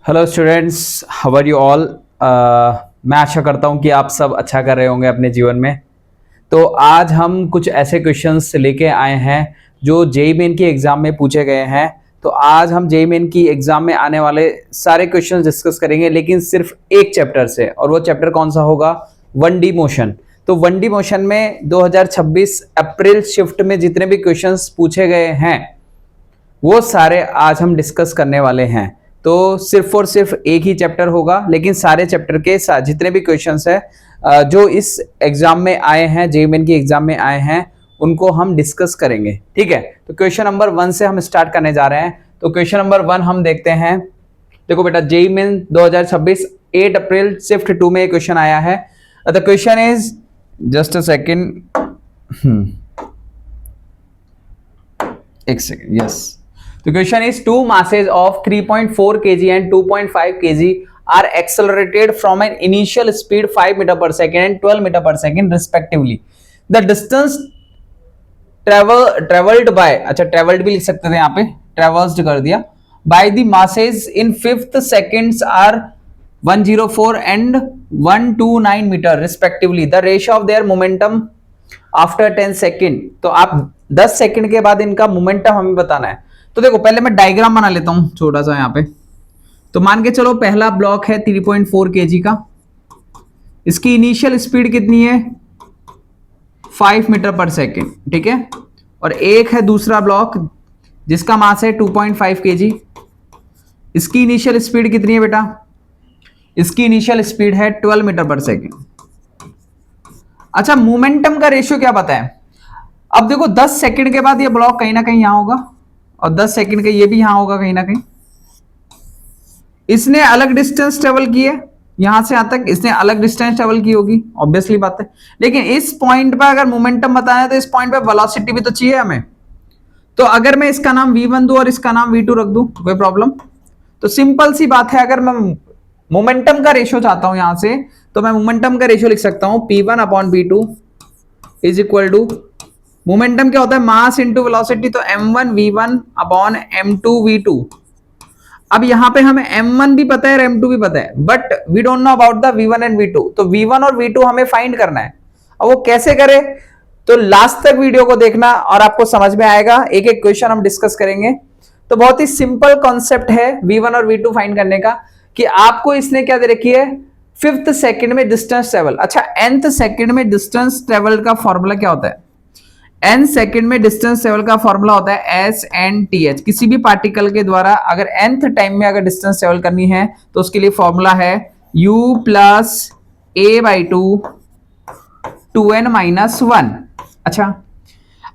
Hello students, how are you all. मैं आशा करता हूँ कि आप सब अच्छा कर रहे होंगे अपने जीवन में। तो आज हम कुछ ऐसे क्वेश्चंस लेके आए हैं जो जेईई मेन की एग्ज़ाम में पूछे गए हैं। तो आज हम जेईई मेन की एग्ज़ाम में आने वाले सारे क्वेश्चंस डिस्कस करेंगे, लेकिन सिर्फ एक चैप्टर से। और वो चैप्टर कौन सा होगा? 1D motion. तो 1D मोशन में 2026 अप्रैल शिफ्ट में जितने भी क्वेश्चंस पूछे गए हैं वो सारे आज हम डिस्कस करने वाले हैं। तो सिर्फ और सिर्फ एक ही चैप्टर होगा, लेकिन सारे चैप्टर के साथ जितने भी क्वेश्चंस हैं जो इस एग्जाम में आए हैं, जेईई मेन की एग्जाम में आए हैं, उनको हम डिस्कस करेंगे। ठीक है, तो क्वेश्चन नंबर 1 से हम स्टार्ट करने जा रहे हैं। तो क्वेश्चन नंबर 1 हम देखते हैं। देखो बेटा, जेईई मेन 2026 8 अप्रैल शिफ्ट 2 में क्वेश्चन आया है। The question is, just a second, एक second, yes. The question is two masses of 3.4 kg and 2.5 kg are accelerated from an initial speed 5 meter per second and 12 meter per second respectively. The distance traveled by, अच्छा traveled भी लिख सकते थे, यहाँ पे traversed कर दिया, by the masses in fifth seconds are 104 and 129 meter respectively. The ratio of their momentum after 10 second. तो आप 10 सेकेंड के बाद इनका मोमेंटम हमें बताना है। तो देखो, पहले मैं डायग्राम बना लेता हूं छोटा सा यहाँ पे। तो मान के चलो पहला ब्लॉक है 3.4 kg का, इसकी इनिशियल स्पीड कितनी है? 5 मीटर पर सेकेंड। ठीक है, और एक है दूसरा ब्लॉक जिसका मास है 2.5 kg, इसकी इनिशियल स्पीड कितनी है बेटा? इसकी इनिशियल स्पीड है 12 मीटर पर सेकेंड। अच्छा, मोमेंटम का रेशियो क्या पता है? अब देखो, 10 सेकंड के बाद ये ब्लॉक कहीं ना कहीं यहां होगा, और 10 सेकंड के ये भी यहां होगा कहीं ना कहीं। इसने अलग डिस्टेंस ट्रेवल की है, यहां से यहां तक इसने अलग डिस्टेंस ट्रेवल की होगी, ऑब्वियसली बात है। लेकिन इस पॉइंट पर अगर मोमेंटम बताना है तो इस पॉइंट पर वेलोसिटी भी तो चाहिए हमें। तो अगर मैं इसका नाम v1 दूं और इसका नाम v2 रख दूं, कोई प्रॉब्लम? तो सिंपल सी बात है, अगर मैं मोमेंटम का रेशियो चाहता हूं यहां से, तो मैं मोमेंटम का रेशियो लिख सकता हूं p1 upon p2 is equal to, momentum क्या होता है? Mass into velocity. तो m1 v1 upon m2 v2। अब यहां पे हमें m1 भी पता है और m2 भी पता है, but we don't know about the v1 and v2। तो v1 और v2 हमें फाइंड करना है। अब वो कैसे करे? तो लास्ट तक वीडियो को देखना और आपको समझ में आएगा। एक एक क्वेश्चन हम डिस्कस करेंगे। तो बहुत ही सिंपल कॉन्सेप्ट है v1 और v2 फाइंड करने का, कि आपको इसने क्या दे रखी है? 5th सेकंड में डिस्टेंस ट्रेवल। अच्छा, nth सेकंड में डिस्टेंस ट्रेवल का फॉर्मूला क्या होता है? n सेकंड में डिस्टेंस ट्रेवल का फॉर्मूला होता है SNTH। किसी भी पार्टिकल के द्वारा अगर nth टाइम में अगर डिस्टेंस ट्रेवल करनी है तो उसके लिए फॉर्मूला है u प्लस a/2 2n-1। अच्छा,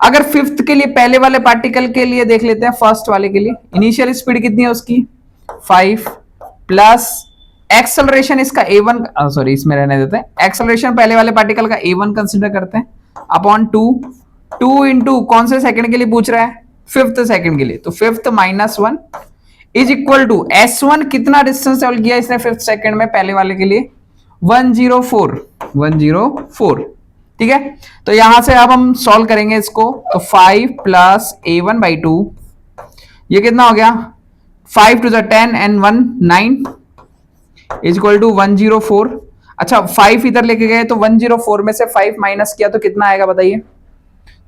अगर 5th के लिए, पहले वाले पार्टिकल के लिए देख लेते हैं, फर्स्ट वाले के लिए इनिशियल स्पीड कितनी है उसकी? 5 प्लस एक्सेलरेशन इसका a1, सॉरी इसमें रहने देते हैं, एक्सेलरेशन पहले वाले पार्टिकल का a1 कंसीडर करते हैं, अपॉन 2 इंटू कौन से सेकंड के लिए पूछ रहा है? 5th सेकंड के लिए। तो 5th -1 is equal to S1 कितना डिस्टेंस ट्रेवल किया इसने 5th सेकंड में पहले वाले के लिए? 104। ठीक है, तो यहां से अब हम सॉल्व करेंगे इसको। तो 5 प्लस a1/2, ये कितना हो गया? 5 to the 10 and 1 9 is equal to 104। अच्छा, 5 इधर लेके गए तो 104 में से 5 माइनस किया तो कितना आएगा बताइए?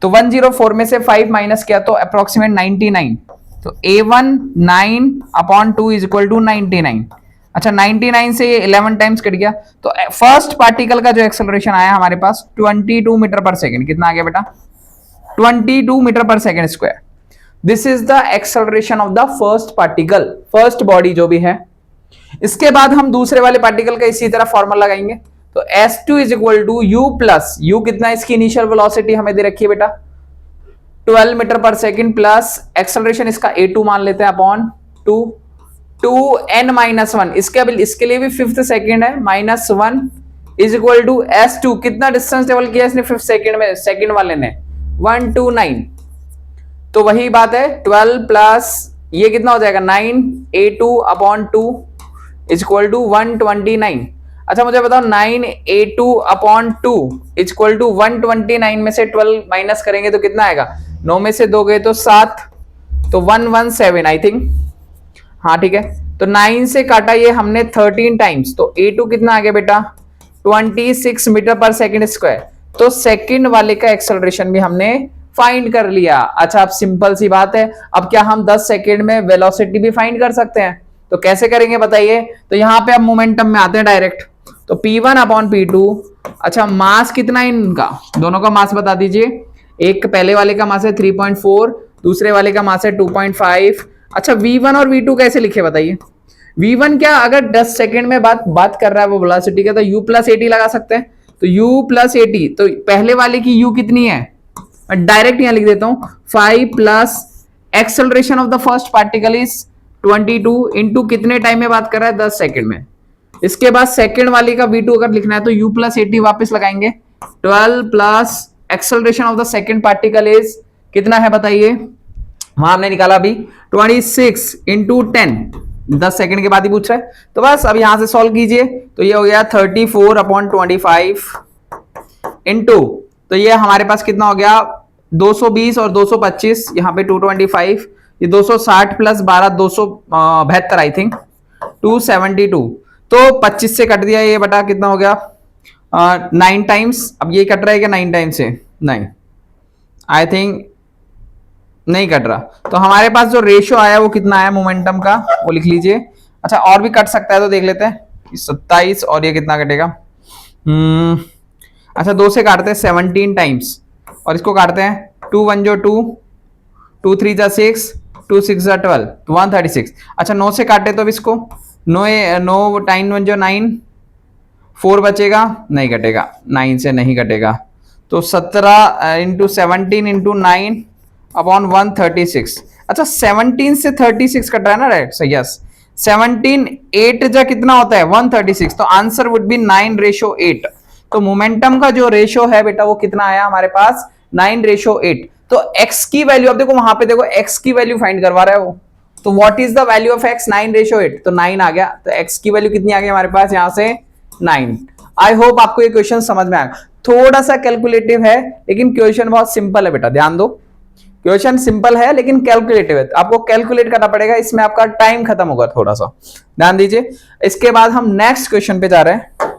तो 104 में से 5 माइनस किया तो अप्रोक्सीमेट 99। तो a1 9 upon 2 is equal to 99। अच्छा, 99 से ये 11 टाइम्स कट गया। तो फर्स्ट पार्टिकल का जो एक्सेलरेशन आया हमारे पास 22 मीटर पर सेकेंड। कितना आ गया बेटा? 22 metre per second square. This is the acceleration of the first particle, first body जो भी है। इसके बाद हम दूसरे वाले पार्टिकल का इसी तरह फॉर्मूला लगाएंगे। तो S2 is equal to u plus, u कितना इसकी इनिशियल वेलोसिटी हमें दे रखी है बेटा? 12 metre per second, plus acceleration इसका a2 मान लेते हैं अपॉन 2n-1। इसके लिए भी 5th सेकेंड है, -1 इज इक्वल टू S2 कितना डिस्टेंस ट्रेवल किया इसने 5th सेकेंड में? सेकेंड वाले ने 129। तो वही बात है, 12 प्लस ये कितना हो जाएगा? 9 a2 upon 2 is equal to 129। अच्छा, मुझे बताओ 9 a2 upon 2 is equal to 129 में से 12 माइनस करेंगे तो कितना आएगा? 9 में से 2 गए तो 7, तो 117 आई थिंक। हाँ ठीक है, तो 9 से काटा ये हमने 13 टाइम्स, तो A2 कितना आ गया बेटा 26 मीटर पर सेकंड स्क्वायर। तो सेकंड वाले का एक्सेलरेशन भी हमने फाइंड कर लिया। अच्छा, अब सिंपल सी बात है, अब क्या हम 10 सेकंड में वेलोसिटी भी फाइंड कर सकते हैं? तो कैसे करेंगे बताइए? तो यहां पे अब मोमेंटम में आते हैं डायरेक्ट। तो P1 अपॉन P2, अच्छा मास कितना है इनका, दोनों का मास बता दीजिए। एक पहले वाले का मास है 3.4, दूसरे वाले का मास है 2.5। अच्छा V1 और V2 कैसे लिखे बताइए? V1 क्या, अगर 10 सेकंड में बात कर रहा है वो वेलोसिटी का, तो U प्लस एटी लगा सकते हैं। तो U प्लस एटी, तो पहले वाले की U कितनी है, डायरेक्ट यहां लिख देता हूं 5 plus acceleration of the first particle is 22 into कितने टाइम में बात कर रहा है 10 सेकंड में। इसके बाद सेकंड वाली का V2 अगर लिखना है तो U प्लस एटी वापिस लगाएंगे, 12 plus acceleration of the second particle is कितना है बताइए, वहां हमने निकाला अभी 26 इंटू 10, 10 सेकंड के बाद ही पूछ रहा है। तो बस अब यहां से सॉल्व कीजिए, तो ये हो गया 34 अपॉन 25 इंटू, तो ये हमारे पास कितना हो गया 220 और 225, यहाँ पे 225, ये 260 प्लस 12 272 आई थिंक 272। तो 25 से कट दिया ये बटा कितना हो गया 9 टाइम्स। अब ये कट रहा है क्या 9 टाइम्स से? नहीं, आई थिंक नहीं कट रहा। तो हमारे पास जो रेशियो आया वो कितना आया मोमेंटम का, वो लिख लीजिए। अच्छा और भी कट सकता है तो देख लेते हैं, 27 और ये कितना कटेगा, अच्छा 2 से काटते हैं 17 टाइम्स, और इसको काटते हैं 2 1 जो 2, 2 3 जा 6, 2 6 जा 12, तो 136। अच्छा 9 से काटे तो अब इसको 9 टाइम 1 जो 9, 4 बचेगा, नहीं कटेगा, 9 से नहीं कटेगा। तो 17 इंटू 17 इंटू 9 अपॉन 136। अच्छा 17 से 36 कट रहा है ना राइट, सही यस। 17 8 जा कितना होता है 136, तो आंसर वुड बी 9:8। तो मोमेंटम का जो रेशियो है बेटा वो कितना आया हमारे पास 9:8। तो x की वैल्यू, अब देखो वहां पे देखो x की वैल्यू फाइंड करवा रहा है वो, तो what is the value of x 9:8, तो 9 आ गया। तो x की वैल्यू कितनी आ गई हमारे पास यहां से 9। आई होप आपको ये क्वेश्चन समझ में आएगा, थोड़ा सा कैलकुलेटिव है लेकिन क्वेश्चन बहुत सिंपल है बेटा, ध्यान दो क्वेश्चन सिंपल है लेकिन कैलकुलेटिव है, आपको कैलकुलेट करना पड़ेगा, इसमें आपका टाइम खत्म होगा थोड़ा सा, ध्यान दीजिए। इसके बाद हम नेक्स्ट क्वेश्चन पे जा रहे हैं।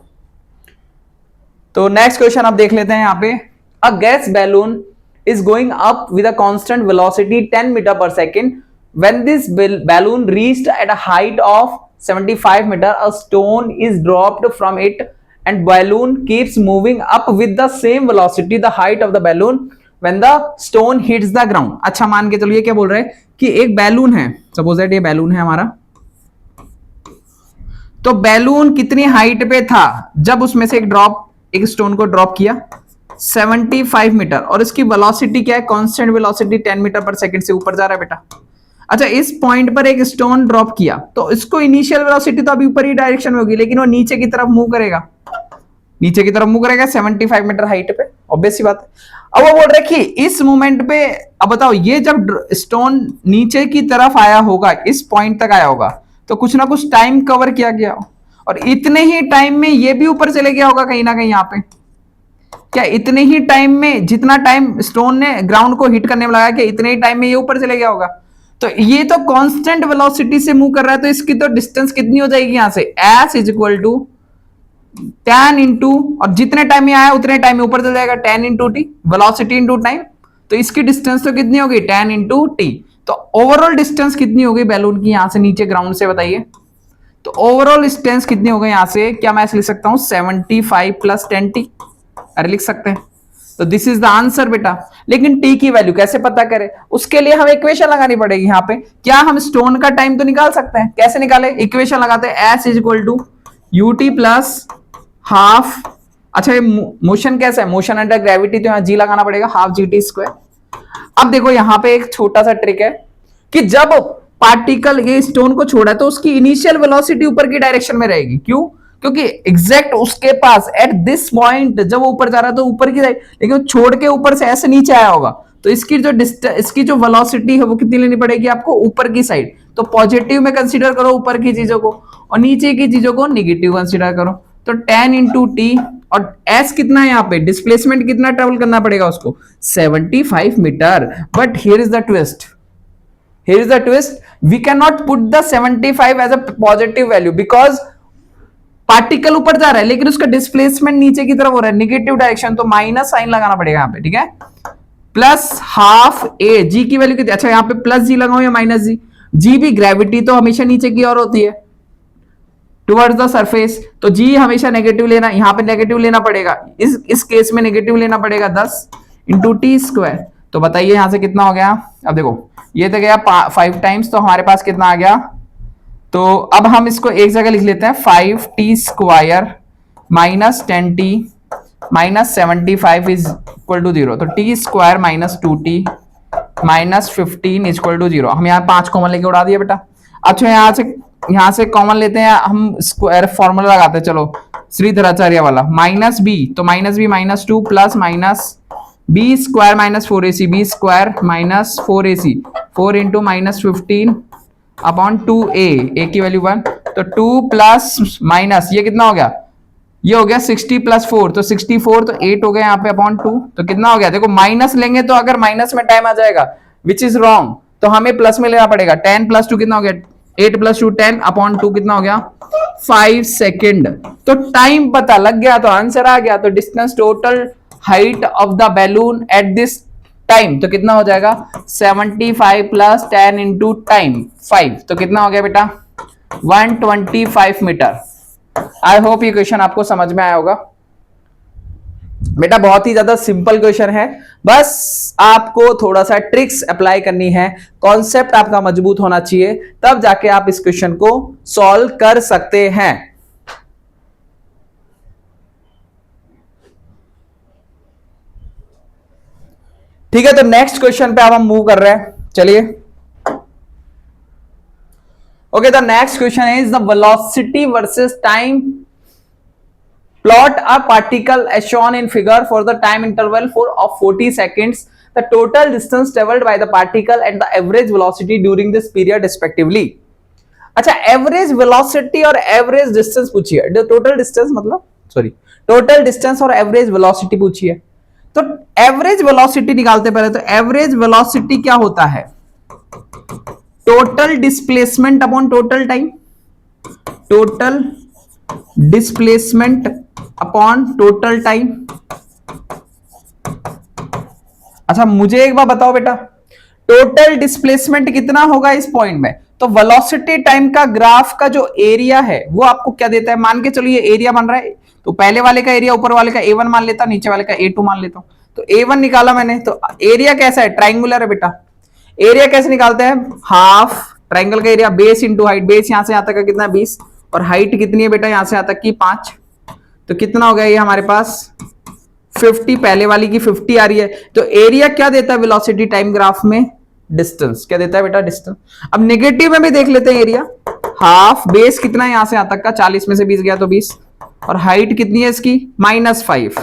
तो नेक्स्ट क्वेश्चन आप देख लेते हैं यहाँ पे, a gas balloon is going up with a constant velocity 10 meter per second. When this balloon reached at a height of 75 meter, a stone is dropped from it and balloon keeps moving up with the same velocity, the height of the balloon when the stone hits the ground. अच्छा मान के चलिए क्या बोल रहे हैं कि एक बैलून है, सपोज दैट ये बैलून है हमारा, तो बैलून कितनी हाइट पे था जब उसमें से एक स्टोन को ड्रॉप किया 75 मीटर, और इसकी वेलोसिटी क्या है कांस्टेंट वेलोसिटी 10 मीटर पर सेकंड से ऊपर जा रहा है बेटा। अच्छा इस पॉइंट पर एक स्टोन ड्रॉप किया तो इसको इनिशियल वेलोसिटी तो अभी ऊपर ही डायरेक्शन में होगी, लेकिन वो नीचे की तरफ मूव करेगा, नीचे की तरफ मूव करेगा 75 मीटर हाइट पे, ऑब्वियस सी बात है। अब वो बोल रहे कि इस मोमेंट पे, अब बताओ ये जब स्टोन नीचे की तरफ आया होगा, इस पॉइंट तक आया होगा, तो कुछ ना कुछ टाइम कवर किया गया हो, और इतने ही टाइम में ये भी ऊपर चले गया होगा कहीं ना कहीं यहाँ पे, क्या इतने ही टाइम में जितना टाइम स्टोन ने ग्राउंड को हिट करने में लगा, क्या इतने ही टाइम में ये ऊपर चले गया होगा। तो ये तो कांस्टेंट वेलोसिटी से मूव कर रहा है, तो इसकी तो डिस्टेंस कितनी हो जाएगी यहां से s is equal to 10 into, और जितने टाइम में आया उतने टाइम में ऊपर चल जाएगा 10 into T, velocity into time, तो इसकी डिस्टेंस तो कितनी होगी 10 इंटू टी। तो ओवरऑल डिस्टेंस कितनी होगी बैलून की यहां से नीचे ग्राउंड से बताइए, तो ओवरऑल डिस्टेंस कितनी होगी यहां से, क्या मैं लिख सकता हूं 75 प्लस 10t, अरे लिख सकते हैं। तो दिस इज द आंसर बेटा, लेकिन टी की वैल्यू कैसे पता करें, उसके लिए हमें इक्वेशन लगानी पड़ेगी यहाँ पे। क्या हम स्टोन का टाइम तो निकाल सकते हैं, कैसे निकाले, इक्वेशन लगाते हैं s is equal to ut plus half, अच्छा ये मोशन कैसा है, मोशन अंडर ग्रेविटी, तो यहाँ g लगाना पड़ेगा हाफ gt स्क्वायर। अब देखो यहाँ पे एक छोटा सा ट्रिक है कि जब पार्टिकल ये स्टोन को छोड़ा तो उसकी इनिशियल वेलोसिटी ऊपर की डायरेक्शन में रहेगी, क्यों, क्योंकि एग्जैक्ट उसके पास एट दिस पॉइंट जब वो ऊपर जा रहा है तो ऊपर की साइड, लेकिन वो छोड़ के ऊपर से ऐसे नीचे आया होगा, तो इसकी जो वेलोसिटी है वो कितनी लेनी पड़ेगी आपको ऊपर की साइड। तो पॉजिटिव में कंसीडर करो ऊपर की चीजों को, और नीचे की चीजों को निगेटिव कंसीडर करो। तो 10 इंटू टी, और एस कितना है यहाँ पे, डिस्प्लेसमेंट कितना ट्रेवल करना पड़ेगा उसको 75 metre. But here is the twist, Here is the twist. We cannot put the 75 as a positive value because particle ऊपर जा रहा है लेकिन उसका डिस्प्लेसमेंट नीचे की तरफ हो रहा है, नेगेटिव डायरेक्शन, तो माइनस साइन लगाना पड़ेगा यहाँ पे, ठीक है। प्लस हाफ ए, जी की वैल्यू कितनी, अच्छा यहाँ पे प्लस जी लगाओ या माइनस जी, जी भी ग्रेविटी तो हमेशा नीचे की ओर होती है टुवर्ड्स द सरफेस, तो जी हमेशा नेगेटिव लेना, यहाँ पे नेगेटिव लेना पड़ेगा, इस केस में नेगेटिव लेना पड़ेगा 10 इंटू टी स्क्वायर। तो बताइए यहां से कितना हो गया, अब देखो ये तो गया 5 टाइम्स, तो हमारे पास कितना आ गया, तो अब हम इसको एक जगह लिख लेते हैं 5t square minus 10t minus 75 is equal to 0, तो t square minus 2t minus 15 is equal to 0। हम यहाँ 5 कॉमन लेके उड़ा दिया बेटा। अच्छा यहाँ से कॉमन लेते हैं, हम स्क्वायर फॉर्मूला लगाते हैं, चलो श्रीधराचार्य वाला, माइनस बी, तो minus b minus 2 plus minus b square minus 4ac, b square minus 4ac, 4 into minus 15 upon 2a, a की वैल्यू 1, तो 2 प्लस माइनस ये कितना हो गया, ये हो गया 60 प्लस 4, तो 64, तो 8 हो गया यहाँ पे अपॉन 2, तो कितना हो गया, देखो माइनस लेंगे तो अगर माइनस में टाइम आ जाएगा विच इज रॉन्ग, तो हमें प्लस में लेना पड़ेगा। 10 प्लस 2 कितना हो गया, 8 प्लस 2 10 अपॉन 2 कितना हो गया 5 सेकेंड, तो टाइम पता लग गया, तो आंसर आ गया। तो distance total height of the balloon at this time, तो कितना हो जाएगा 75 प्लस 10 इंटू टाइम 5, तो कितना हो गया बेटा 125 मीटर। आई होप ये क्वेश्चन आपको समझ में आया होगा बेटा, बहुत ही ज्यादा सिंपल क्वेश्चन है, बस आपको थोड़ा सा ट्रिक्स अप्लाई करनी है, कॉन्सेप्ट आपका मजबूत होना चाहिए, तब जाके आप इस क्वेश्चन को सॉल्व कर सकते हैं। ठीक है, तो नेक्स्ट क्वेश्चन पे अब हम मूव कर रहे हैं, चलिए। Okay, the next question is the velocity versus time, plot a particle as shown in figure for the time interval of 40 seconds, the total distance traveled by the particle and the average velocity during this period respectively। अच्छा, average velocity और average distance पूछी है, total distance मतलब sorry total distance और average velocity पूछी है, तो average velocity निकालते पहले। तो एवरेज वेलोसिटी क्या होता है, total displacement upon total time, total displacement upon total time. अच्छा मुझे एक बार बताओ बेटा, टोटल डिस्प्लेसमेंट कितना होगा इस पॉइंट में, तो वेलोसिटी टाइम का ग्राफ का जो एरिया है वो आपको क्या देता है, मान के चलो ये एरिया बन रहा है, तो पहले वाले का एरिया ऊपर वाले का a1 मान लेता, नीचे वाले का a2 मान लेता हूं, तो a1 निकाला मैंने, तो एरिया कैसा है, ट्राइंगुलर है बेटा। एरिया कैसे निकालते हैं, हाफ ट्राइंगल का area base into height, base यहां से यहां तक का कितना 20 और हाइट कितनी है बेटा यहां से यहां तक की 5, तो कितना हो गया ये हमारे पास 50, पहले वाली की 50 आ रही है। तो एरिया क्या देता है वेलोसिटी टाइम ग्राफ में, डिस्टेंस क्या देता है बेटा, डिस्टेंस। अब नेगेटिव में भी देख लेते हैं एरिया, हाफ बेस कितना है यहां से यहां तक का, 40 में से 20 गया तो 20, और हाइट कितनी है इसकी -5,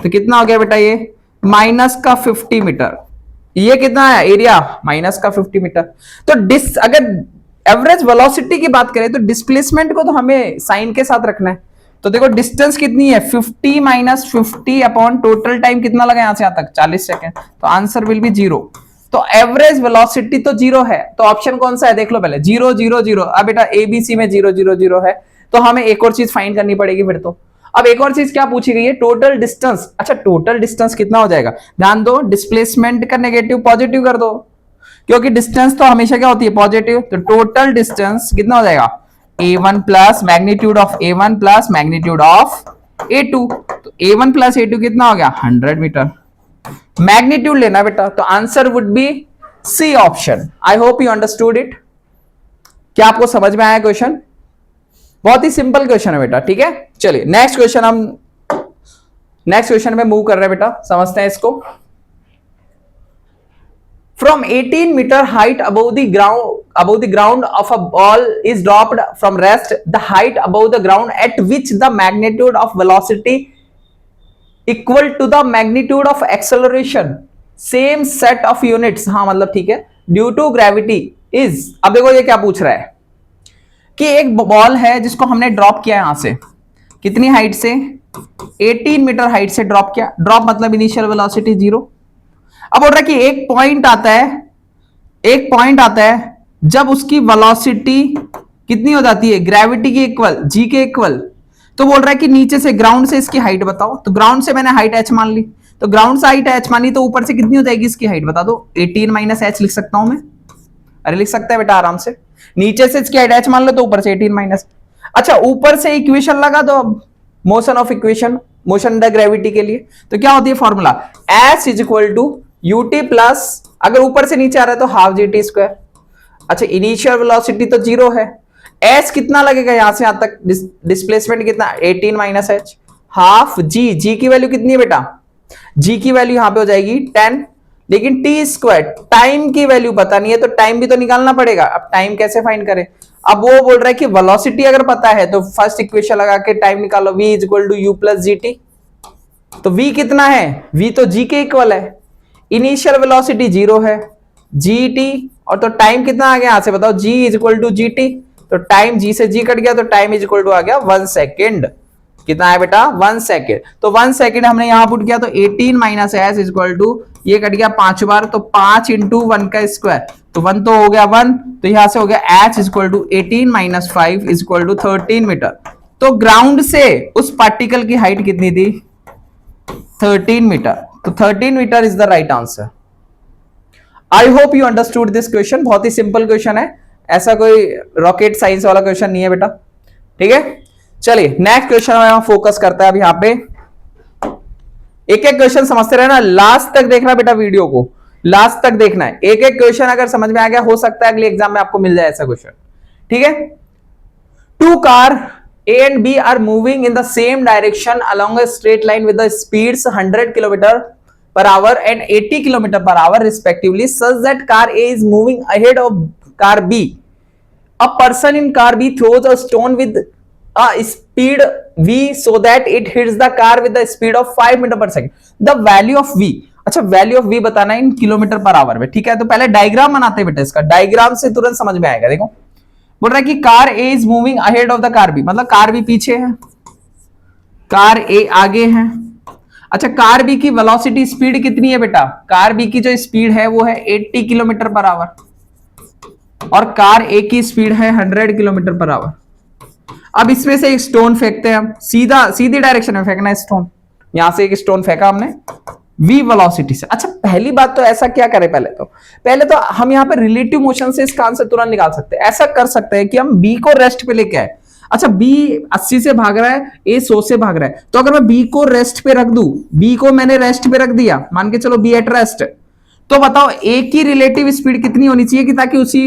तो कितना हो गया बेटा ये माइनस का 50 मीटर। ये कितना है एरिया, माइनस का 50 मीटर। तो अगर एवरेज वेलोसिटी की बात करें तो डिस्प्लेसमेंट को तो हमें साइन के साथ रखना है, तो देखो डिस्टेंस कितनी है 50 माइनस 50 अपॉन टोटल टाइम कितना लगा यहां से यहां तक 40 सेकेंड, तो आंसर विल बी 0। तो एवरेज वेलोसिटी तो 0 है, तो ऑप्शन कौन सा है देख लो पहले, 0 0 0। अब बेटा एबीसी में 0 0 0 है, तो हमें एक और चीज फाइंड करनी पड़ेगी फिर तो। अब एक और चीज क्या पूछी गई है, टोटल डिस्टेंस। अच्छा टोटल डिस्टेंस कितना हो जाएगा, ध्यान दो डिस्प्लेसमेंट का नेगेटिव पॉजिटिव कर दो, क्योंकि डिस्टेंस तो हमेशा क्या होती है पॉजिटिव, तो टोटल डिस्टेंस कितना हो जाएगा a1 plus magnitude of a1 plus magnitude of a2, तो a1 प्लस a2 कितना हो गया 100 मीटर। मैग्नीट्यूड लेना बेटा, तो answer would be C option. I hope you understood it. क्या आपको समझ में आया क्वेश्चन, बहुत ही सिंपल क्वेश्चन है बेटा, ठीक है। चलिए नेक्स्ट क्वेश्चन में मूव कर रहे हैं बेटा, समझते हैं इसको। From 18 meter height above the ground of a ball is dropped from rest, the height above the ground at which the magnitude of velocity equal to the magnitude of acceleration same set of units, हाँ मतलब ठीक है, due to gravity is। अब देखो ये क्या पूछ रहा है कि एक बॉल है जिसको हमने ड्रॉप किया यहां से, कितनी हाइट से 18 मीटर हाइट से ड्रॉप किया, ड्रॉप मतलब इनिशियल वेलोसिटी 0। अब बोल रहा है कि एक पॉइंट आता है, एक पॉइंट आता है जब उसकी वेलोसिटी कितनी हो जाती है, ग्रेविटी के इक्वल, जी के इक्वल। तो बोल रहा है कि नीचे से, ग्राउंड से इसकी हाइट बताओ। तो ग्राउंड से मैंने हाइट h मान ली, तो ग्राउंड से हाइट h मानी, तो ऊपर से कितनी हो जाएगी इसकी हाइट बता दो। 18 माइनस h लिख सकता हूं मैं? अरे लिख सकता है बेटा आराम से। नीचे से इसकी हाइट h मान लो, तो ऊपर से 18 माइनस। अच्छा, ऊपर से इक्वेशन लगा दो अब, motion of equation, motion under gravity के लिए। तो क्या होती है formula, s is equal to ut plus, अगर ऊपर से नीचे आ रहा है तो हाफ जी टी स्क्वायर। अच्छा, इनिशियल वेलोसिटी तो 0 है, s कितना लगेगा यहां से यहां तक, डिस्प्लेसमेंट कितना, 18 माइनस h, हाफ जी, जी की वैल्यू कितनी है बेटा, जी की वैल्यू यहां पे हो जाएगी 10, लेकिन टी स्क्वायर, टाइम की वैल्यू पता नहीं है तो टाइम भी तो निकालना पड़ेगा। अब टाइम कैसे फाइंड करें, अब वो बोल रहा है कि वेलोसिटी अगर पता है तो फर्स्ट इक्वेशन लगा के टाइम निकालो, v is equal to u plus g t. तो v कितना है, v तो g के इक्वल है, इनिशियल वेलोसिटी 0 है, gt, और तो टाइम कितना आ गया यहां से बताओ, g is equal to g t. तो टाइम g से g कट गया, तो टाइम इज इक्वल टू आ गया 1 सेकेंड। कितना है बेटा, 1 सेकेंड। तो 1 सेकेंड हमने यहां पुट किया, तो 18 minus s is equal to, ये कट गया 5 बार, तो 5 इंटू 1 का स्क्वायर, तो 1 तो हो गया 1, तो यहां से हो गया h is equal to 18 minus 5 is equal to 13 metre. तो ग्राउंड से उस पार्टिकल की हाइट कितनी थी, 13 मीटर। तो 13 metre is the right answer. I hope you understood this question. बहुत ही सिंपल क्वेश्चन है, ऐसा कोई रॉकेट साइंस वाला क्वेश्चन नहीं है बेटा, ठीक है। चलिए नेक्स्ट क्वेश्चन में फोकस करता है अब यहाँ पे। एक एक क्वेश्चन समझते रहना, लास्ट तक देखना बेटा, वीडियो को लास्ट तक देखना है। एक एक क्वेश्चन अगर समझ में आ गया, हो सकता है अगले एग्जाम में आपको मिल जाए ऐसा क्वेश्चन, ठीक है। Two car A and B are moving in the same direction along a straight line with the speeds 100 km per hour and 80 km per hour respectively, such that car A is moving ahead of car B. A person in car B throws a stone with a speed v so that it hits the car with the speed of 5 metre per second. The value of v, अच्छा value of v बताना है इन kilometre per hour में, ठीक है। तो पहले diagram बनाते हैं बेटा, इसका डायग्राम से तुरंत समझ में आएगा। देखो बोल रहा है कि car A is moving ahead of the car B, मतलब कार बी पीछे है, कार ए आगे है। अच्छा, कार बी की वेलोसिटी स्पीड कितनी है बेटा, कार बी की जो स्पीड है वो है 80 किलोमीटर पर आवर, और कार ए की स्पीड है 100 किलोमीटर पर आवर। अब इसमें से एक स्टोन फेंकते हैं हम, सीधी डायरेक्शन में फेंकना है स्टोन। यहां से एक स्टोन फेंका हमने v वेलोसिटी से। अच्छा, पहली बात तो ऐसा क्या करें, पहले तो हम यहां पे रिलेटिव मोशन से इसका आंसर तुरंत निकाल सकते हैं। ऐसा कर सकते हैं कि हम b को रेस्ट पे लेके आए। अच्छा, b 80 से भाग रहा है, a 100 से भाग रहा है, तो अगर मैं b को रेस्ट पे रख दूं, b को मैंने रेस्ट पे रख दिया, मान के चलो b एट रेस्ट, तो बताओ a की रिलेटिव स्पीड कितनी होनी चाहिए कि ताकि उसी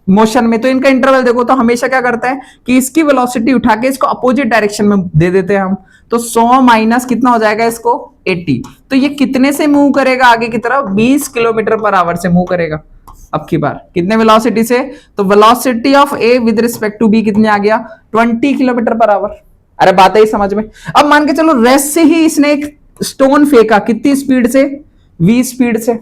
मोशन में, तो इनका इंटरवल देखो, तो हमेशा क्या करता है कि इसकी वेलोसिटी उठा के इसको अपोजिट डायरेक्शन में दे देते हैं हम। तो 100 माइनस कितना हो जाएगा इसको 80, तो ये कितने से मूव करेगा आगे की तरफ, 20 किलोमीटर पर आवर से मूव करेगा। अब की बार कितने वेलोसिटी से, तो velocity of A with respect to B कितने आ गया, 20 किलोमीटर पर आवर। अरे बात है समझ में। अब मान के चलो रेस्ट से ही इसने एक स्टोन फेंका, कितनी स्पीड से, v स्पीड से।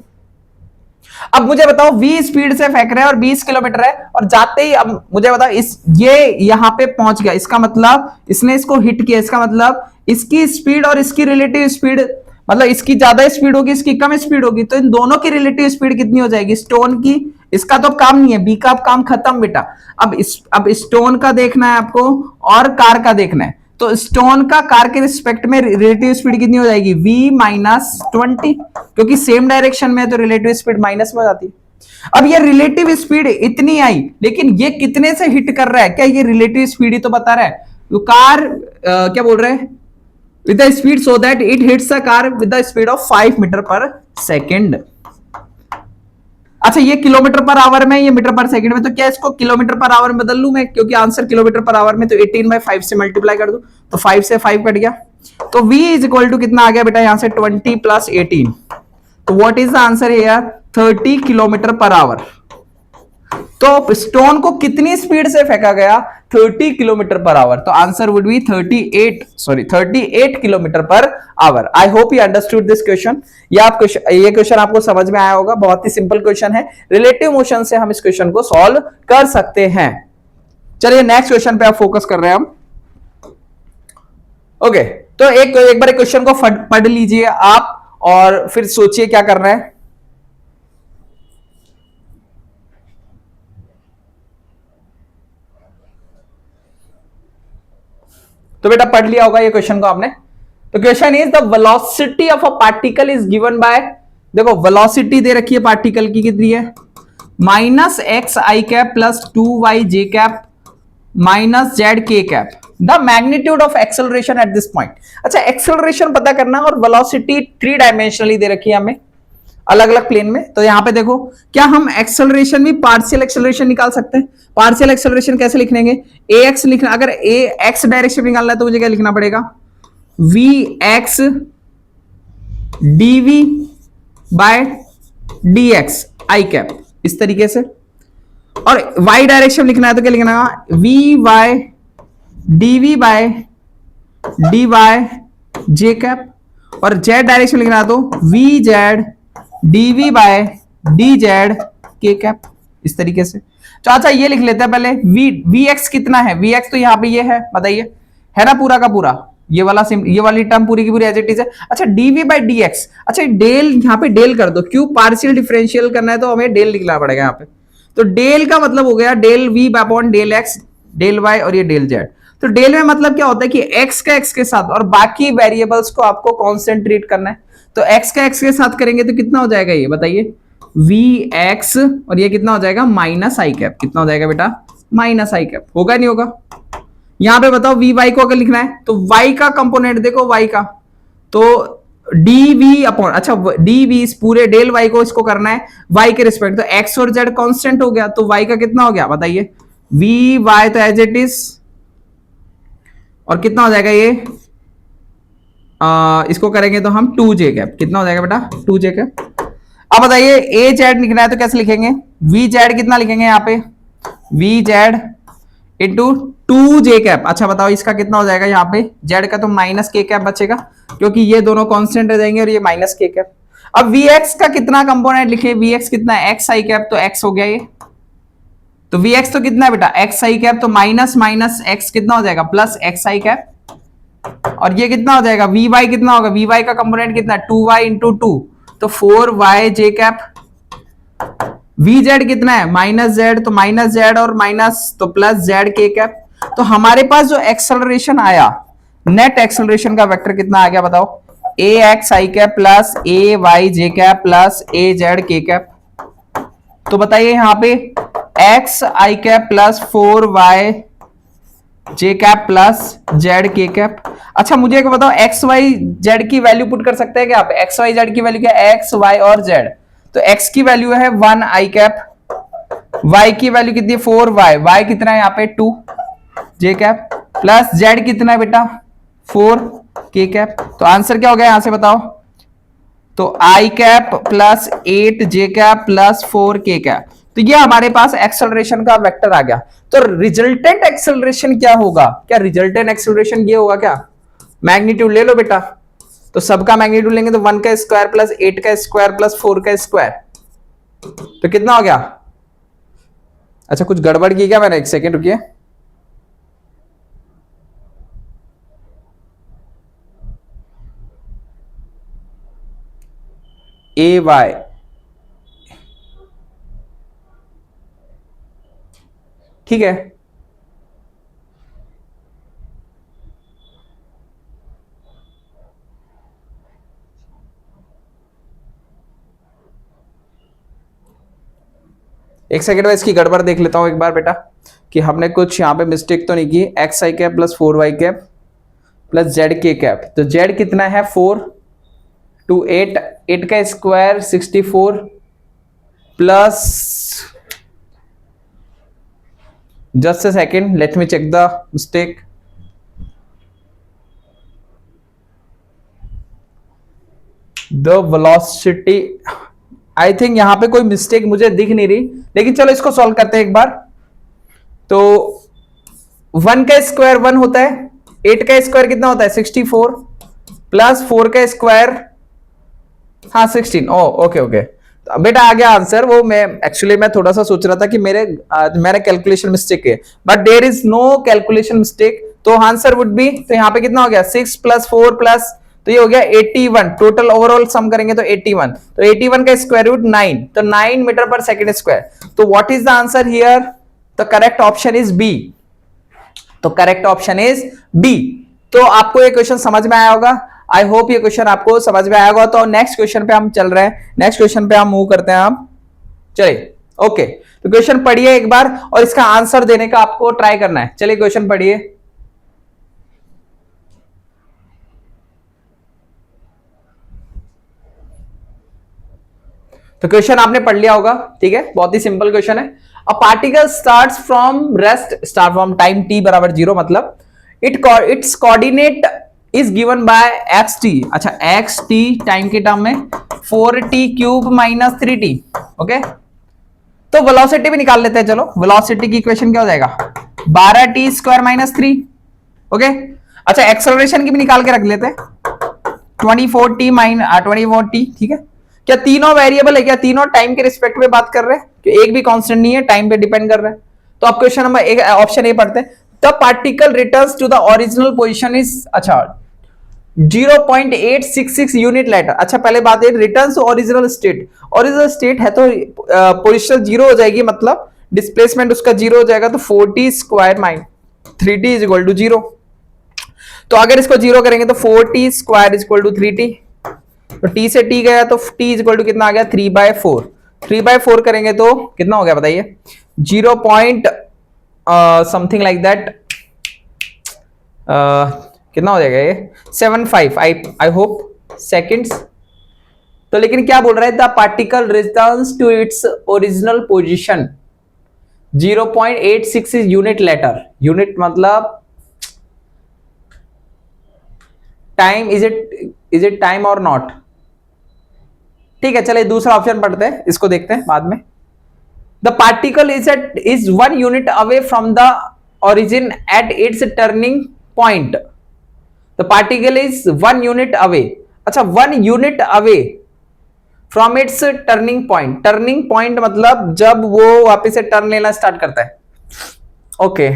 अब मुझे बताओ v स्पीड से फेंक रहे हैं और 20 किलोमीटर है, और जाते ही अब मुझे बताओ ये यहां पे पहुंच गया, इसका मतलब इसने इसको हिट किया, इसका मतलब इसकी स्पीड और इसकी रिलेटिव स्पीड, मतलब इसकी ज्यादा स्पीड होगी, इसकी कम स्पीड होगी, तो इन दोनों की रिलेटिव स्पीड कितनी हो जाएगी, स्टोन की, इसका तो काम नहीं है, बी का काम खत्म बेटा। अब स्टोन का देखना है आपको और कार का देखना है, तो स्टोन का कार के रिस्पेक्ट में रिलेटिव स्पीड कितनी हो जाएगी, v माइनस 20, क्योंकि सेम डायरेक्शन में, तो रिलेटिव स्पीड माइनस में हो जाती है। अब ये रिलेटिव स्पीड इतनी आई, लेकिन ये कितने से हिट कर रहा है, क्या ये रिलेटिव स्पीड ही तो बता रहा है। तो कार क्या बोल रहे हैं, with the speed so that it hits a car with the speed of 5 metre per second. अच्छा, ये किलोमीटर पर आवर में, ये मीटर पर सेकंड में, तो क्या इसको किलोमीटर पर आवर में बदल लूं मैं, क्योंकि आंसर किलोमीटर पर आवर में, तो 18/5 से मल्टीप्लाई कर दूं, तो 5 से 5 कट गया, तो v इज इक्वल टू कितना आ गया बेटा यहां से 20 प्लस 18, तो what is the answer here, 30 kilometre per hour. तो स्टोन को कितनी स्पीड से फेंका गया, 30 किलोमीटर पर आवर, तो answer would B 38 kilometre per hour. I hope you understood this question. ये क्वेश्चन आपको समझ में आया होगा, बहुत ही सिंपल क्वेश्चन है, रिलेटिव मोशन से हम इस क्वेश्चन को सॉल्व कर सकते हैं। चलिए नेक्स्ट क्वेश्चन पे आप फोकस कर रहे हैं हम। ओके, तो एक बार क्वेश्चन को पढ़ लीजिए आप और फिर सोचिए क्या करना है। तो बेटा पढ़ लिया होगा ये क्वेश्चन को आपने। तो question is the velocity of a particle is given bye, देखो वेलोसिटी दे रखी है पार्टिकल की, कितनी है minus x i cap plus 2y J cap minus Z k cap, the magnitude of acceleration at this point. अच्छा acceleration पता करना, और वेलोसिटी 3 डायमेंशनली दे रखी है हमें अलग अलग प्लेन में। तो यहां पे देखो, क्या हम एक्सेलरेशन भी पार्शियल एक्सेलरेशन निकाल सकते हैं? पार्शियल एक्सेलरेशन कैसे लिख लेंगे, ए एक्स लिखना, अगर ए एक्स डायरेक्शन निकालना है तो मुझे क्या लिखना पड़ेगा, v x d v by d x i cap, इस तरीके से। और y डायरेक्शन लिखना है तो क्या लिखना है, v y d v by d y j cap. और z डायरेक्शन लिखना है तो v z d v by d z k cap, इस तरीके से। तो अच्छा ये लिख लेते हैं पहले, वी एक्स कितना है, वी एक्स तो यहाँ पे ये है, बताइए है ना पूरा का पूरा, ये वाली टर्म पूरी की पूरी एज इट इज है। अच्छा डीवी बाई डी एक्स, अच्छा डेल यहाँ पे डेल कर दो, क्यों पार्शियल डिफरेंशियल करना है तो हमें डेल लिखना पड़ेगा यहाँ पे। तो डेल का मतलब हो गया del v upon del x del y और ये डेल जेड। तो डेल में मतलब क्या होता है कि एक्स का एक्स के साथ और बाकी वेरिएबल्स को आपको कॉन्सेंट्रेट करना है। तो एक्स का एक्स के साथ करेंगे तो कितना हो जाएगा ये बताइए, वी एक्स और ये कितना हो जाएगा माइनस आई कैप, कितना हो जाएगा बेटा माइनस आई कैप, होगा नहीं होगा। यहां पे बताओ वी वाई को अगर लिखना है तो वाई का कंपोनेंट देखो, वाई का तो डी वी अपॉन, अच्छा डी वी इस पूरे डेल वाई को इसको करना है वाई के रिस्पेक्ट, तो एक्स और जेड कांस्टेंट हो गया, तो वाई का कितना हो गया बताइए, वी वाई तो एज इट इज, और कितना हो जाएगा ये इसको करेंगे तो हम 2j कैप, कितना हो जाएगा बेटा 2j कैप। अब बताइए ए जेड लिखना है तो कैसे लिखेंगे, वी जेड कितना लिखेंगे यहाँ पे, V Z into 2j cap. अच्छा बताओ इसका कितना हो जाएगा, यहाँ पे जेड का तो माइनस के कैप बचेगा क्योंकि ये दोनों कांस्टेंट रह जाएंगे और ये माइनस के कैप। अब वीएक्स का कितना कंपोनेंट लिखे, वीएक्स कितना है एक्स आई कैप, तो एक्स हो गया ये, तो वीएक्स तो कितना है बेटा एक्स आई कैप, तो माइनस माइनस एक्स कितना हो जाएगा प्लस एक्स आई कैप। और ये कितना हो जाएगा वी वाई कितना होगा, वी वाई का कंपोनेंट कितना है 2y इंटू 2, तो 4y जे कैप। वी जेड कितना है माइनस जेड, तो माइनस जेड और माइनस तो प्लस जेड के कैप। तो हमारे पास जो एक्सेलरेशन आया, नेट एक्सेलरेशन का वेक्टर कितना आ गया बताओ, ए x i cap plus A Y j cap plus A Z k cap. तो बताइए यहां पे x i cap plus 4y J cap plus z k cap. अच्छा मुझे एक बताओ एक्स वाई जेड की वैल्यू पुट कर सकते हैं क्या आप, एक्स वाई जेड की वैल्यू क्या है, एक्स वाई और जेड। तो एक्स की वैल्यू है 1 आई कैप, वाई की वैल्यू कितनी है 4y, वाई कितना है यहाँ पे 2 जे कैप, प्लस जेड कितना है बेटा 4 के कैप। तो आंसर क्या हो गया यहां से बताओ, तो आई कैप प्लस 8 जे कैप प्लस 4 के कैप। तो ये हमारे पास एक्सेलरेशन का वेक्टर आ गया। तो रिजल्टेंट एक्सेलरेशन क्या होगा, क्या रिजल्टेंट एक्सेलरेशन ये होगा क्या, मैग्नीट्यूड ले लो बेटा, तो सबका मैग्नीट्यूड लेंगे तो 1 का स्क्वायर प्लस 8 का स्क्वायर प्लस 4 का स्क्वायर, तो कितना हो गया। अच्छा कुछ गड़बड़ की क्या मैंने, एक सेकेंड रुकिए, ए वाई ठीक है, एक सेकेंड में इसकी गड़बड़ देख लेता हूं एक बार बेटा कि हमने कुछ यहां पे मिस्टेक तो नहीं की। X i cap plus 4y cap plus z k cap, तो जेड कितना है 4 टू 8, 8 का square 64 plus, just a second let me check the mistake, the velocity, I think यहां पे कोई मिस्टेक मुझे दिख नहीं रही, लेकिन चलो इसको सॉल्व करते हैं एक बार। तो 1 का स्क्वायर 1 होता है, 8 का स्क्वायर कितना होता है 64 प्लस 4 का स्क्वायर हाँ 16, ओ ओके ओके बेटा आ गया आंसर। वो मैं एक्चुअली मैं थोड़ा सा सोच रहा था कि मैंने कैलकुलेशन मिस्टेक है, but there is no calculation mistake, तो आंसर वुड बी, तो यहां पे कितना हो गया 6 प्लस 4 प्लस, तो ये हो गया 81, टोटल ओवरऑल सम करेंगे तो 81, तो 81 का स्क्वायर रूट 9, तो 9 मीटर पर सेकेंड स्क्वायर। तो what is the answer here, the correct option is B, तो करेक्ट ऑप्शन इज बी। तो आपको ये क्वेश्चन समझ में आया होगा। आई होप ये क्वेश्चन आपको समझ में आया होगा। तो नेक्स्ट क्वेश्चन पे हम चल रहे हैं, नेक्स्ट क्वेश्चन पे हम मूव करते हैं। हम चलिए ओके, तो क्वेश्चन पढ़िए एक बार और इसका आंसर देने का आपको ट्राई करना है। चलिए क्वेश्चन पढ़िए। तो क्वेश्चन आपने पढ़ लिया होगा, ठीक है, बहुत ही सिंपल क्वेश्चन है। A particle starts from rest start from time t बराबर 0, मतलब it's coordinate is given bye x T. अच्छा, एक्स टी टाइम के टर्म में 4t cube minus 3t। Okay, तो वेलोसिटी भी निकाल लेते हैं। चलो, वेलोसिटी की इक्वेशन क्या हो जाएगा, 12t स्क्वायर माइनस 3। ओके, अच्छा एक्सेलरेशन की भी निकाल के रख लेते हैं, 24t माइनस 24t। ठीक है, क्या तीनों वेरिएबल है, क्या तीनों टाइम के रिस्पेक्ट में बात कर रहे हैं, कि एक भी कांस्टेंट नहीं है, टाइम पे डिपेंड कर रहा है। तो आप क्वेश्चन नंबर एक ऑप्शन ए पढ़ते हैं, the particle returns to the original position is, अच्छा 0.866 यूनिट लेटर। अच्छा पहले बात है return to original state, original state है तो पोजीशन 0 हो जाएगी, मतलब डिस्प्लेसमेंट उसका 0 हो जाएगा। तो 4t square minus 3t is equal to 0। तो अगर इसको 0 करेंगे तो 4t square is equal to 3t। तो t से t गया तो t इज इक्वल टू कितना आ गया, 3/4। 3/4 करेंगे तो कितना हो गया बताइए, 0 पॉइंट समथिंग लाइक दैट, कितना हो जाएगा ये 75 आई होप सेकेंड्स। तो लेकिन क्या बोल रहा है, the particle returns to its original position 0.866 unit later. Unit मतलब टाइम, इज इट टाइम और नॉट। ठीक है, चलिए दूसरा ऑप्शन पढ़ते हैं, इसको देखते हैं बाद में। The particle is 1 unit away from the origin at its turning point. The particle is 1 unit away. अच्छा, 1 unit away from its turning point. Turning point मतलब जब वो वापस से टर्न लेना स्टार्ट करता है। ओके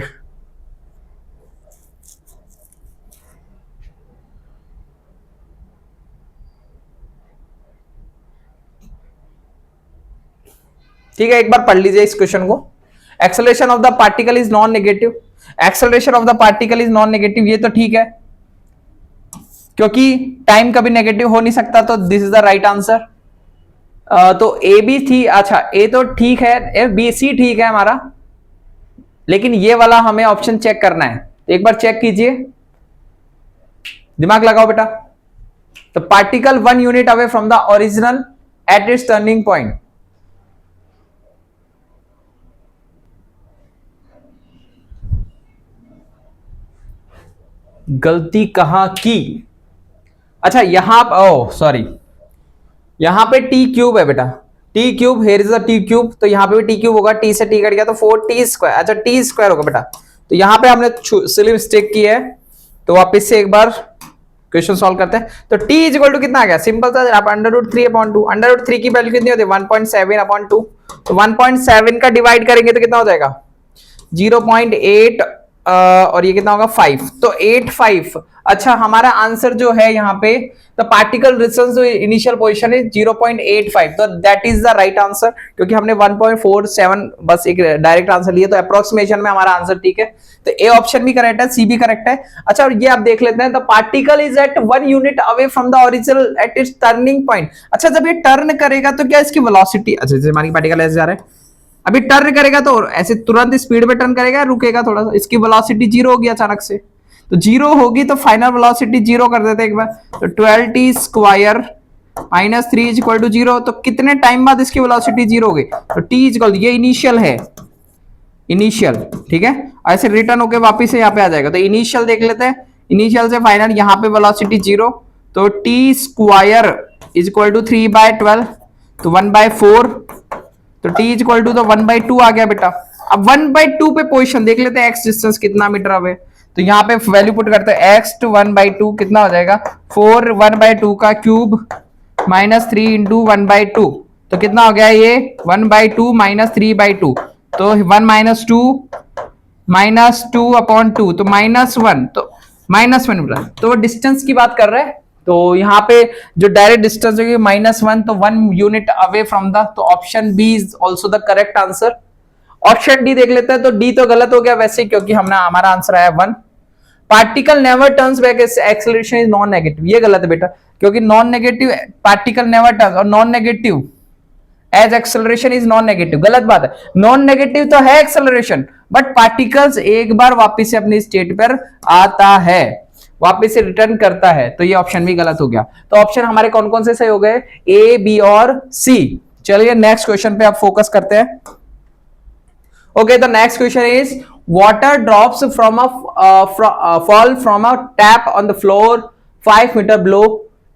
ठीक है, एक बार पढ़ लीजिए इस क्वेश्चन को। Acceleration of the particle is non negative, acceleration of the particle is non negative, ये तो ठीक है, क्योंकि टाइम कभी नेगेटिव हो नहीं सकता, तो this is the right answer. तो ए बी थी, अच्छा ए तो ठीक है, बी सी ठीक है हमारा, लेकिन ये वाला हमें ऑप्शन चेक करना है। तो एक बार चेक कीजिए, दिमाग लगाओ बेटा। तो particle 1 unit away from the original at its turning point. गलती कहां की, अच्छा यहां, ओ सॉरी, यहां पे टी क्यूब है बेटा, T cube, here is the T cube, तो यहां पे भी टी क्यूब होगा, टी से टी कट गया तो 4t स्क्वायर, अच्छा टी स्क्वायर होगा बेटा। तो यहां पे हमने सिली मिस्टेक की है, तो वापस से एक बार क्वेश्चन सॉल्व करते हैं। तो t इज इक्वल टू कितना आ गया, सिंपल था, आप √3/2, √3 की वैल्यू कितनी होती है 1.7/2, तो 1.7 का डिवाइड करेंगे तो कितना हो जाएगा 0.8 और ये कितना होगा 5, तो 8/5। अच्छा हमारा आंसर जो है यहाँ पे, the particle returns to initial position is 0.85, तो that is the right answer, क्योंकि हमने 1.47 बस एक डायरेक्ट आंसर लिया, तो अप्रोक्सीमेशन में हमारा आंसर ठीक है। तो ए ऑप्शन भी करेक्ट है, सी भी करेक्ट है। अच्छा और ये आप देख लेते हैं, the particle is at 1 unit away from the original at its turning point. अच्छा जब ये टर्न करेगा तो क्या इसकी वेलोसिटी, अच्छा जैसे हमारी पार्टिकल ऐसे जा रहा है, अभी टर्न करेगा तो ऐसे तुरंत स्पीड में टर्न करेगा, रुकेगा थोड़ा सा, इसकी वेलोसिटी 0 होगी अचानक से, तो 0 होगी तो फाइनल वेलोसिटी 0 कर देते हैं एक बार। तो 12t square minus 3 is equal to 0, तो कितने टाइम बाद इसकी वेलोसिटी 0 हो गई, तो t इज इक्वल, ये इनिशियल है, इनिशियल, ठीक है, ऐसे रिटर्न होके वापस से यहाँ पे आ जाएगा। तो इनिशियल देख लेते हैं, इनिशियल से फाइनल, यहाँ पे वेलोसिटी 0, तो t square is equal to 3/12, तो 1/4, तो t इज इक्वल टू तो 1/2 आ गया बेटा। अब 1/2 पे पोजीशन देख लेते हैं, x डिस्टेंस कितना मीटर अवे, तो यहाँ पे वैल्यू पुट करते हैं, x टू 1/2 कितना हो जाएगा 4, 1/2 का क्यूब माइनस 3 इंटू 1/2, तो कितना हो गया ये 1/2 माइनस 3/2, तो 1 माइनस 2/2, तो -1, तो -1 बेटा, तो डिस्टेंस की बात कर रहे हैं। तो यहाँ पे जो डायरेक्ट डिस्टेंस होगी -1, तो 1 यूनिट अवे फ्रॉम द, तो option B is also the correct answer. Option D देख लेते हैं, तो डी तो गलत हो गया वैसे, क्योंकि हमने हमारा आंसर आया 1। Particle never turns back, acceleration is non negative, ये गलत है बेटा, क्योंकि non negative particle never turn और non negative as acceleration is non negative, गलत बात है। नॉन नेगेटिव तो है एक्सेलरेशन, बट पार्टिकल्स एक बार वापस से अपनी स्टेट पर आता है, वापस से रिटर्न करता है, तो ये ऑप्शन भी गलत हो गया। तो ऑप्शन हमारे कौन कौन से सही हो गए, ए, बी और सी। चलिए नेक्स्ट क्वेश्चन पे आप फोकस करते हैं। Okay, the next question is water drops from fall from a tap on the floor 5 metre below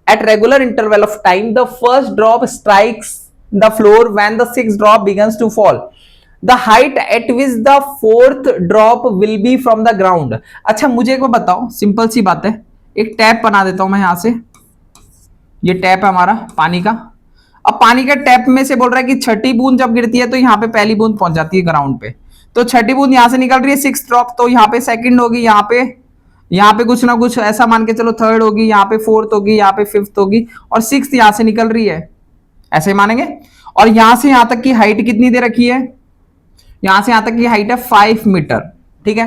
at regular interval of time. The first drop strikes the floor when the sixth drop begins to fall. The height at which the fourth drop will be from the ground. अच्छा मुझे एक बार बताओ, simple सी बात है, एक tap बना देता हूं मैं यहां से, ये टैप है हमारा पानी का। अब पानी का टैप में से बोल रहा है कि छठी बूंद जब गिरती है तो यहाँ पे पहली बूंद पहुंच जाती है ग्राउंड पे, तो छठी बूंद यहां से निकल रही है, सिक्स ड्रॉप, तो यहाँ पे सेकंड होगी, यहाँ पे कुछ ना कुछ ऐसा मान के चलो थर्ड होगी, यहाँ पे फोर्थ होगी, यहाँ पे फिफ्थ होगी, और सिक्स्थ यहां से निकल रही है, ऐसे ही मानेंगे। और यहां से यहां तक की हाइट कितनी दे रखी है, यहां से यहां तक की हाइट है 5 मीटर, ठीक है।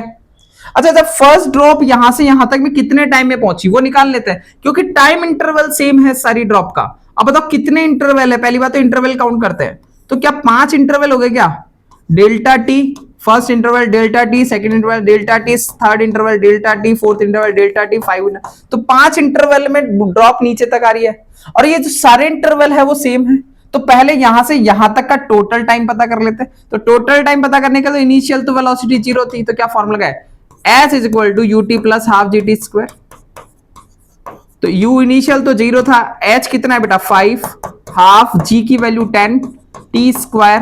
अच्छा, जब फर्स्ट ड्रॉप यहां से यहां तक में कितने टाइम में पहुंची वो निकाल लेते हैं, क्योंकि टाइम इंटरवल सेम है सारी ड्रॉप का। अब बताओ कितने इंटरवल है, पहली बात तो इंटरवल काउंट करते हैं, तो क्या 5 इंटरवल हो गए क्या, delta T, first interval delta T, second interval delta T, third interval delta T, fourth interval delta T, 5, तो 5 इंटरवल में ड्रॉप नीचे तक आ रही है, और ये जो सारे इंटरवल है वो सेम है। तो पहले यहां से यहां तक का टोटल टाइम पता कर लेते हैं। तो टोटल टाइम पता करने का तो इनिशियल तो वेलोसिटी 0 थी, तो क्या फॉर्मूला है, h is equal to u t plus half g t square. तो u इनिशियल तो 0 था, h कितना है बेटा 5, हाफ g की वैल्यू 10, t स्क्वायर,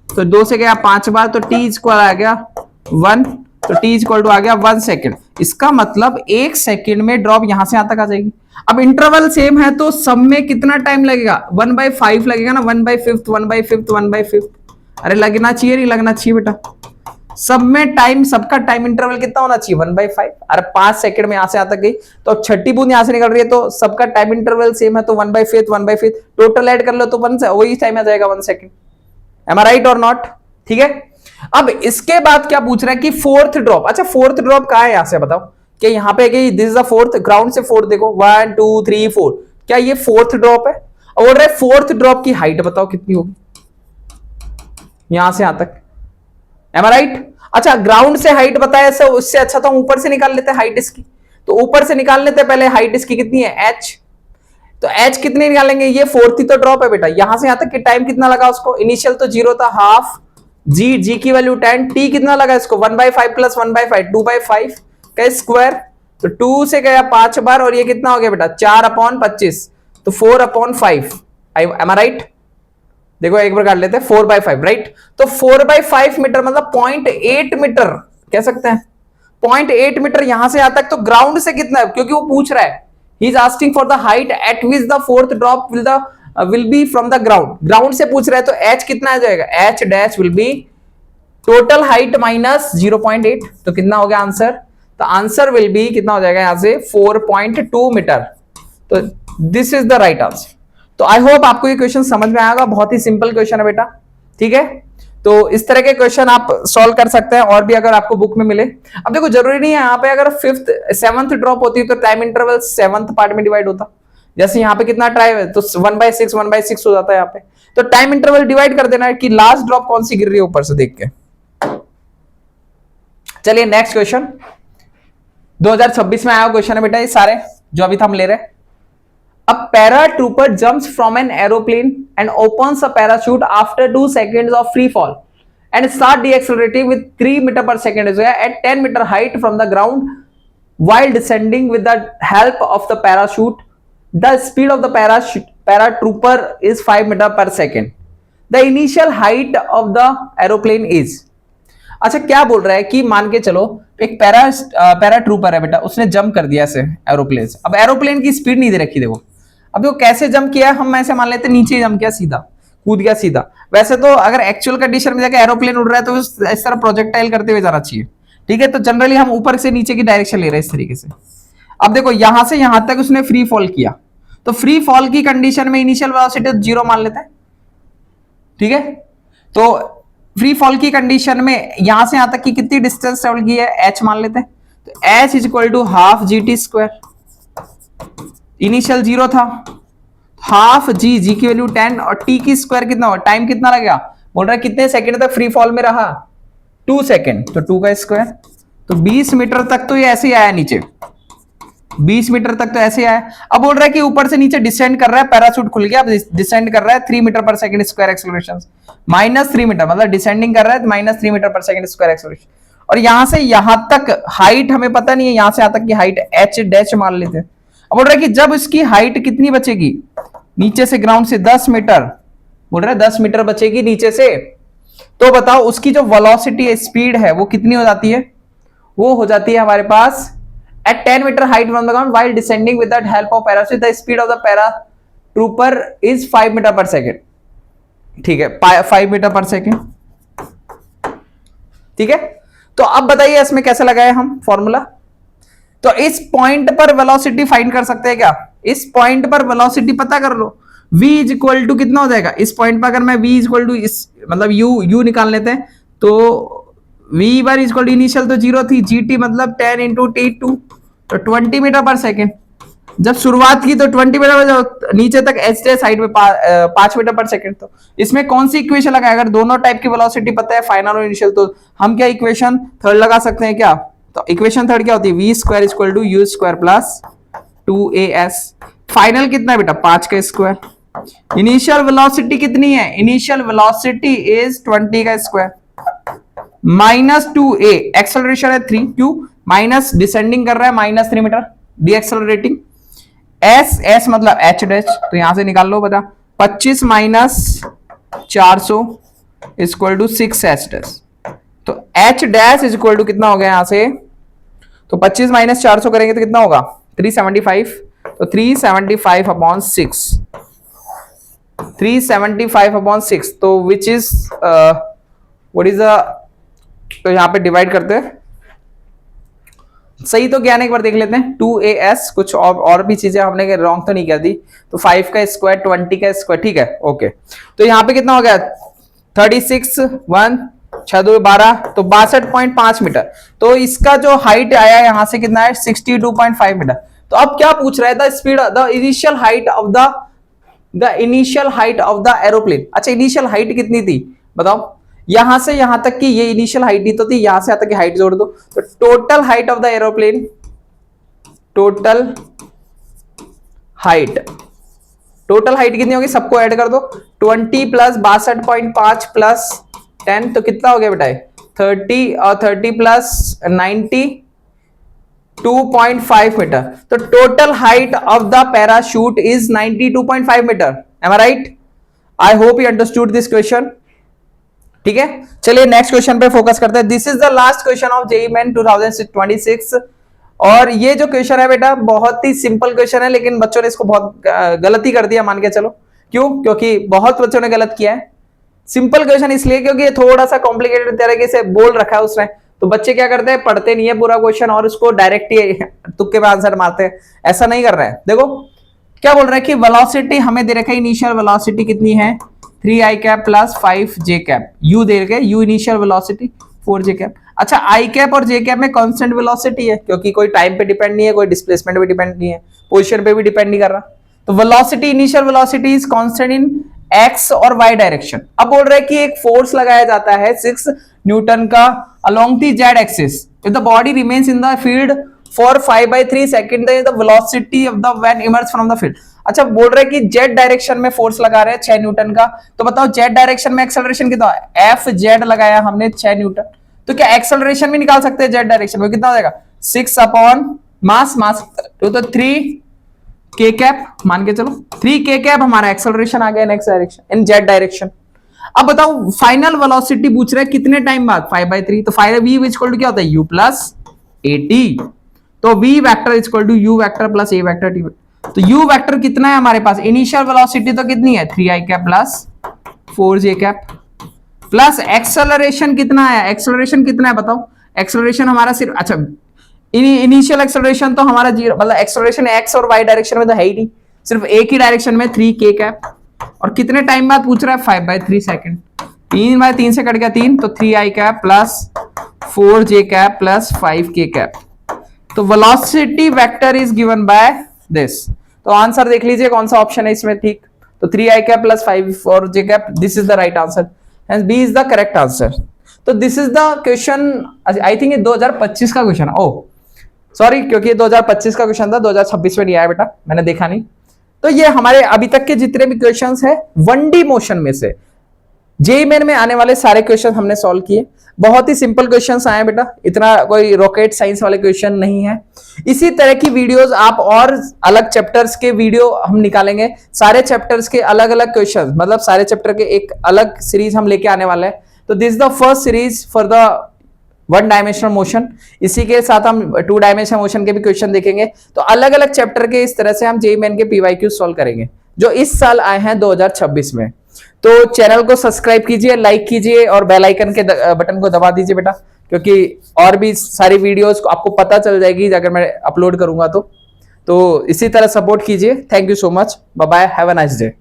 तो 2 से गया 5 बार, तो t स्क्वायर आ गया 1, तो t इक्वल टू आ गया 1 सेकेंड। इसका मतलब 1 सेकेंड में ड्रॉप यहां से यहां तक आ जाएगी। अब इंटरवल सेम है तो सब में कितना टाइम लगेगा, 1/5 लगेगा ना, 1/5, 1/5, 1/5। अरे लगना चाहिए, नहीं लगना चाहिए बेटा, सब में टाइम, सबका टाइम इंटरवल कितना होना चाहिए 1/5। अरे 5 सेकंड में यहां से यहां तक गई, तो अब छठी बूंद यहां से निकल रही है, तो सबका टाइम इंटरवल सेम है, तो 1/5, 1/5 टोटल ऐड कर लो तो वही टाइम आ जाएगा 1 सेकंड। एम आई राइट और नॉट, ठीक है। अब इसके बाद क्या पूछ रहा है कि फोर्थ ड्रॉप, अच्छा फोर्थ ड्रॉप कहां है, यहां से बताओ कि यहां पे कि this is the fourth, ground से फोर्थ देखो 1 2 3 4, क्या ये फोर्थ ड्रॉप है, और बोल रहा है फोर्थ ड्रॉप की हाइट बताओ कितनी होगी यहां से यहां तक, एम आई राइट। अच्छा ग्राउंड से हाइट बताया, सो उससे अच्छा तो हम ऊपर से निकाल लेते हैं हाइट इसकी, तो ऊपर से निकाल लेते हैं पहले हाइट इसकी कितनी है h, तो h कितनी निकालेंगे, ये फोर्थ ही तो ड्रॉप है बेटा, यहां से यहां तक की टाइम कितना लगा उसको, इनिशियल तो 0 था, हाफ g की वैल्यू 10, t कितना लगा इसको 1/5 प्लस 1/5 2/5 का स्क्वायर, तो 2 से गया 5 बार, और ये कितना हो गया बेटा 4/25, तो 4/5, एम आई राइट। देखो एक बार काट लेते हैं 4/5, राइट, तो 4/5 मीटर मतलब 0.8 मीटर कह सकते हैं, 0.8 मीटर यहां से यहां तक, तो ग्राउंड से कितना है, क्योंकि वो पूछ रहा है, he is asking for the height eight which the fourth drop will be from the ground, ground से पूछ रहा है, तो h कितना आ जाएगा, h dash will be total height minus 0.8, तो कितना हो गया आंसर, तो आंसर विल बी कितना हो जाएगा यहां से 4.2 मीटर, तो this is the right answer. तो आई होप आपको ये क्वेश्चन समझ में आएगा, बहुत ही सिंपल क्वेश्चन है बेटा, ठीक है। तो इस तरह के क्वेश्चन आप सॉल्व कर सकते हैं, और भी अगर आपको बुक में मिले। अब देखो जरूरी नहीं है, यहाँ पे अगर 7th ड्रॉप होती है तो टाइम इंटरवल 7th पार्ट में डिवाइड होता, जैसे यहाँ पे कितना टाइम है, तो 1/6 हो जाता है यहाँ पे, तो टाइम इंटरवल डिवाइड कर देना है कि लास्ट ड्रॉप कौन सी गिर रही है ऊपर से देख के। चलिए नेक्स्ट क्वेश्चन, 2026 में आया क्वेश्चन है बेटा ये सारे जो अभी हम ले रहे हैं। A paratrooper jumps from an aeroplane and opens a parachute after 2 seconds of free fall and start deaccelerating with 3 meter per second at 10 meter height from the ground while descending with the help of the parachute. The speed of the paratrooper is 5 meter per second. The initial height of the aeroplane is. अच्छा क्या बोल रहा है कि मान के चलो एक पैराट्रूपर है बेटा, उसने जंप कर दिया ऐसे एरोप्लेन से। अब एरोप्लेन की स्पीड नहीं दे रखी, देखो अब वो कैसे जंप किया, हम ऐसे मान लेते नीचे जंप किया, सीधा कूद गया सीधा। वैसे तो अगर एक्चुअल कंडीशन में जाकर एरोप्लेन उड़ रहा है तो इस तरह प्रोजेक्टाइल करते हुए जाना चाहिए, ठीक है। तो जनरली हम ऊपर से नीचे की डायरेक्शन ले रहे हैं इस तरीके से। अब देखो यहां से यहां तक उसने फ्री फॉल किया, तो फ्री फॉल की कंडीशन में इनिशियल वेलोसिटी 0 मान लेते हैं, ठीक है। तो फ्री फॉल की कंडीशन में यहां से यहां तक की कितनी डिस्टेंस ट्रेवल की है, h मान लेते हैं, तो h is equal to half g t square, initial 0 था, हाफ जी, जी की वैल्यू 10 और टी की स्क्वायर कितना हो, टाइम कितना लगेगा, बोल रहा है कितने सेकंड तक फ्री फॉल में रहा, 2 सेकंड, तो 2 का स्क्वायर, तो 20 मीटर तक तो ये ऐसे ही आया नीचे, 20 मीटर तक तो ऐसे आया। अब बोल रहा है कि ऊपर से नीचे डिसेंड कर रहा है, पैराशूट खुल गया, अब डिसेंड कर रहा है 3 मीटर पर सेकंड स्क्वायर एक्सेलरेशन, -3 मीटर, मतलब डिसेंडिंग कर रहा है -3 मीटर पर सेकंड स्क्वायर एक्सेलरेशन। और यहां से यहां तक हाइट हमें पता नहीं है, यहां से यहां तक की हाइट h डैश मान लेते हैं। अब बोल रहा है कि जब इसकी हाइट कितनी बचेगी, नीचे से ग्राउंड से 10 मीटर, बोल रहा है 10 मीटर बचेगी नीचे से, तो बताओ उसकी जो वेलोसिटी स्पीड है वो कितनी हो जाती है, वो हो जाती है हमारे पास at 10 meter height from the ground while descending with the help of parachute, the speed of the paratrooper is 5 meter per second, ठीक है, 5 मीटर पर सेकेंड, ठीक है। तो अब बताइए इसमें कैसे लगाए हम फॉर्मूला, तो इस पॉइंट पर वेलोसिटी फाइंड कर सकते हैं क्या, इस पॉइंट पर वेलोसिटी पता कर लो, v इज इक्वल टू कितना हो जाएगा, इस पॉइंट पर अगर मैं v इज इक्वल टू इस मतलब u निकाल लेते हैं, तो v bar is equal to initial तो 0 थी, gt मतलब 10 इंटू t2, तो 20 मीटर पर सेकेंड, जब शुरुआत की तो 20 मीटर, नीचे तक एच डे साइड में 5 मीटर पर सेकेंड, तो इसमें कौन सी इक्वेशन लगाए, अगर दोनों टाइप की वेलोसिटी पता है फाइनल और इनिशियल, तो हम क्या इक्वेशन थर्ड लगा सकते हैं क्या, तो इक्वेशन थर्ड क्या होती है, v square is equal to u square plus 2as, final कितना है बेटा 5 का स्क्वायर, इनिशियल वेलोसिटी कितनी है, इनिशियल वेलोसिटी इज 20 का स्क्वायर -2a, एक्सेलरेशन है 3, क्यों माइनस डिसेंडिंग कर रहा है -3 मीटर, डी एक्सेलरेटिंग, s मतलब h डैश, तो यहां से निकाल लो बता, 25 minus 400 equal to 6h dash, तो h dash is equal to कितना हो गया यहां से, तो 25 माइनस 400 करेंगे तो कितना होगा 375, तो 375 अपॉन 6, 375 अपॉन 6, तो which is what is the, तो यहां पे डिवाइड करते हैं, सही तो क्या एक बार देख लेते हैं, 2as, कुछ और भी चीजें हमने रॉन्ग तो नहीं कर दी, तो 5 का स्क्वायर 20 का स्क्वायर, ठीक है ओके, तो यहाँ पे कितना हो गया 36 1 6 2 12, तो 62.5 मीटर, तो इसका जो हाइट आया यहां से कितना है 62.5 मीटर। तो अब क्या पूछ रहा है, the speed, the initial height of the initial height of the aeroplane, अच्छा इनिशियल हाइट कितनी थी बताओ, यहां से यहां तक की ये इनिशियल हाइट ही तो थी, यहां से यहां तक की हाइट जोड़ दो, तो total height of the aeroplane, total height कितनी होगी, सबको ऐड कर दो, 20 प्लस 62.5 प्लस 10, तो कितना हो गया बेटा 30, और 30 प्लस 90 2.5 मीटर, तो total height of the parachute is 92.5 metre, am I right, I hope you understood this question, ठीक है। चलिए नेक्स्ट क्वेश्चन पे फोकस करते हैं, this is the last question of JEE Main 2026, और ये जो क्वेश्चन है बेटा बहुत ही सिंपल क्वेश्चन है, लेकिन बच्चों ने इसको बहुत गलती कर दिया मान के चलो, क्यों, क्योंकि बहुत बच्चों ने गलत किया है, सिंपल क्वेश्चन इसलिए क्योंकि ये थोड़ा सा कॉम्प्लिकेटेड तरीके से बोल रखा है उसने, तो बच्चे क्या करते हैं पढ़ते नहीं है पूरा क्वेश्चन और उसको डायरेक्ट ही तुक्के पे आंसर मारते हैं, ऐसा नहीं कर रहे हैं। देखो क्या बोल रहा है कि वेलोसिटी हमें दे रखा है, इनिशियल वेलोसिटी कितनी है 3i cap plus 5j cap, u दे रखे, u initial velocity 4j cap, अच्छा i कैप और j कैप में कांस्टेंट वेलोसिटी है, क्योंकि कोई टाइम पे डिपेंड नहीं है, कोई डिस्प्लेसमेंट पे डिपेंड नहीं है, पोजीशन पे भी डिपेंड नहीं कर रहा, तो velocity, initial velocity is constant in x और y डायरेक्शन। अब बोल रहा है कि एक फोर्स लगाया जाता है 6 न्यूटन का along the z axis, if the body remains in the field for 5/3 second, the velocity of the when emerge from the field. अच्छा बोल रहे हैं कि जेड डायरेक्शन में फोर्स लगा रहे हैं 6 न्यूटन का, तो बताओ जेड डायरेक्शन में एक्सेलरेशन कितना है, एफ जेड लगाया हमने 6 न्यूटन, तो क्या एक्सेलरेशन भी निकाल सकते हैं जेड डायरेक्शन में, कितना हो जाएगा 6 अपॉन मास, तो 3 के कैप मान के चलो, 3 के कैप हमारा एक्सेलरेशन आ गया इन एक्स डायरेक्शन, इन जेड डायरेक्शन। अब बताओ फाइनल वेलोसिटी पूछ रहे हैं कितने टाइम बाद 5/3, तो फाइनल v इक्वल टू क्या होता है u प्लस at, तो v vector equal to u vector plus a vector t, तो u वेक्टर कितना है हमारे पास, इनिशियल वेलोसिटी तो कितनी है 3i cap plus 4j cap, plus acceleration कितना है, एक्सेलरेशन कितना है बताओ, एक्सेलरेशन हमारा सिर्फ, अच्छा इनिशियल एक्सेलरेशन तो हमारा 0, मतलब एक्सेलरेशन x और y डायरेक्शन में तो है ही नहीं, सिर्फ एक ही डायरेक्शन में 3k कैप, और कितने टाइम बाद पूछ रहा है 5/3 सेकंड, 3/3 से कट गया 3, तो 3i cap plus 4j cap plus 5k cap, तो velocity vector is given by this. तो आंसर देख लीजिए कौन सा ऑप्शन है इसमें ठीक। तो 3i cap plus 5 cap, this is the right answer and B is the correct answer. तो this is the question, I think ये 2025 का क्वेश्चन है। ओह सॉरी, क्योंकि ये 2025 का क्वेश्चन था, 2026 में नहीं आया बेटा, मैंने देखा नहीं। तो ये हमारे अभी तक के जितने भी क्वेश्चंस है 1D मोशन में से जेईई मेन में आने वाले सारे क्वेश्चन हमने सॉल्व किए। बहुत ही सिंपल क्वेश्चंस आए बेटा, इतना कोई रॉकेट साइंस वाले क्वेश्चन नहीं है। इसी तरह की वीडियोस आप और अलग चैप्टर्स के वीडियो हम निकालेंगे, सारे चैप्टर्स के अलग अलग क्वेश्चन, मतलब सारे चैप्टर के एक अलग सीरीज हम लेके आने वाले हैं। तो this the first series for the 1 dimensional motion. इसी के साथ हम 2 डायमेंशनल मोशन के भी क्वेश्चन देखेंगे। तो अलग अलग चैप्टर के इस तरह से हम जेईई मेन के पीवाईक्यू सॉल्व करेंगे जो इस साल आए हैं 2026 में। तो चैनल को सब्सक्राइब कीजिए, लाइक कीजिए और बेल आइकन के बटन को दबा दीजिए बेटा, क्योंकि और भी सारी वीडियोस आपको पता चल जाएगी अगर मैं अपलोड करूंगा तो इसी तरह सपोर्ट कीजिए। Thank you so much, bye bye, have a nice day.